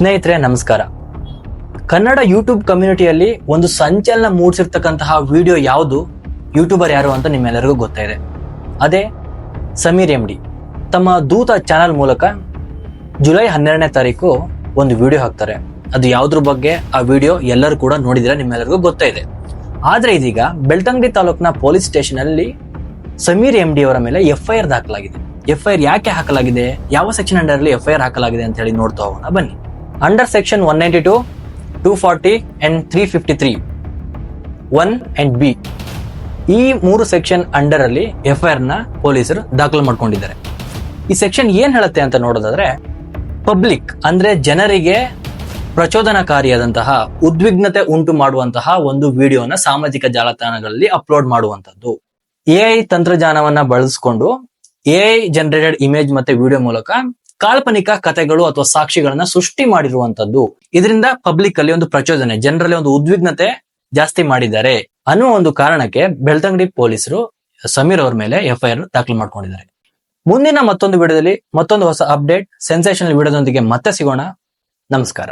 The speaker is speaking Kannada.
ಸ್ನೇಹಿತರೆ ನಮಸ್ಕಾರ. ಕನ್ನಡ ಯೂಟ್ಯೂಬ್ ಕಮ್ಯುನಿಟಿಯಲ್ಲಿ ಒಂದು ಸಂಚಲನ ಮೂಡಿಸಿರ್ತಕ್ಕಂತಹ ವಿಡಿಯೋ ಯಾವುದು, ಯೂಟ್ಯೂಬರ್ ಯಾರು ಅಂತ ನಿಮ್ಮೆಲ್ಲರಿಗೂ ಗೊತ್ತಿದೆ. ಅದೇ ಸಮೀರ್ MD ತಮ್ಮ ದೂತ ಚಾನಲ್ ಮೂಲಕ ಜುಲೈ 12ನೇ ತಾರೀಕು ಒಂದು ವಿಡಿಯೋ ಹಾಕ್ತಾರೆ. ಅದು ಯಾವುದ್ರ ಬಗ್ಗೆ ಆ ವಿಡಿಯೋ ಎಲ್ಲರೂ ಕೂಡ ನೋಡಿದ್ರೆ ನಿಮ್ಮೆಲ್ಲರಿಗೂ ಗೊತ್ತಿದೆ. ಆದ್ರೆ ಇದೀಗ ಬೆಳ್ತಂಗಡಿ ತಾಲೂಕಿನ ಪೊಲೀಸ್ ಸ್ಟೇಷನ್ ಅಲ್ಲಿ ಸಮೀರ್ MD ಅವರ ಮೇಲೆ FIR ದಾಖಲಾಗಿದೆ. FIR ಯಾಕೆ ಹಾಕಲಾಗಿದೆ, ಯಾವ ಸೆಕ್ಷನ್ ಅಂಡರ್ ಅಲ್ಲಿ FIR ಹಾಕಲಾಗಿದೆ ಅಂತ ಹೇಳಿ ನೋಡ್ತಾ ಹೋಗೋಣ ಬನ್ನಿ. Under section 192, 240 and 353 1 and B ಈ 3 ಸೆಕ್ಷನ್ ಅಂಡರ್ ಅಲ್ಲಿ FIR ನ ಪೊಲೀಸರು ದಾಖಲು ಮಾಡ್ಕೊಂಡಿದ್ದಾರೆ. ಈ ಸೆಕ್ಷನ್ ಏನ್ ಹೇಳುತ್ತೆ ಅಂತ ನೋಡೋದಾದ್ರೆ, ಪಬ್ಲಿಕ್ ಅಂದ್ರೆ ಜನರಿಗೆ ಪ್ರಚೋದನಕಾರಿಯಾದಂತಹ ಉದ್ವಿಗ್ನತೆ ಉಂಟು ಮಾಡುವಂತಹ ಒಂದು ವಿಡಿಯೋನ ಸಾಮಾಜಿಕ ಜಾಲತಾಣಗಳಲ್ಲಿ ಅಪ್ಲೋಡ್ ಮಾಡುವಂತದ್ದು, AI ತಂತ್ರಜ್ಞಾನವನ್ನ ಬಳಸಿಕೊಂಡು AI ಜನರೇಟೆಡ್ ಇಮೇಜ್ ಮತ್ತೆ ವಿಡಿಯೋ ಮೂಲಕ ಕಾಲ್ಪನಿಕ ಕಥೆಗಳು ಅಥವಾ ಸಾಕ್ಷಿಗಳನ್ನ ಸೃಷ್ಟಿ ಮಾಡಿರುವಂತದ್ದು. ಇದರಿಂದ ಪಬ್ಲಿಕ್ ಅಲ್ಲಿ ಒಂದು ಪ್ರಚೋದನೆ, ಜನರಲ್ಲಿ ಒಂದು ಉದ್ವಿಗ್ನತೆ ಜಾಸ್ತಿ ಮಾಡಿದ್ದಾರೆ ಅನ್ನುವ ಒಂದು ಕಾರಣಕ್ಕೆ ಬೆಳ್ತಂಗಡಿ ಪೊಲೀಸರು ಸಮೀರ್ ಅವ್ರ ಮೇಲೆ FIR ದಾಖಲು ಮಾಡ್ಕೊಂಡಿದ್ದಾರೆ. ಮುಂದಿನ ಮತ್ತೊಂದು ವಿಡಿಯೋದಲ್ಲಿ ಮತ್ತೊಂದು ಹೊಸ ಅಪ್ಡೇಟ್, ಸೆನ್ಸೇಷನಲ್ ವಿಡಿಯೋದೊಂದಿಗೆ ಮತ್ತೆ ಸಿಗೋಣ. ನಮಸ್ಕಾರ.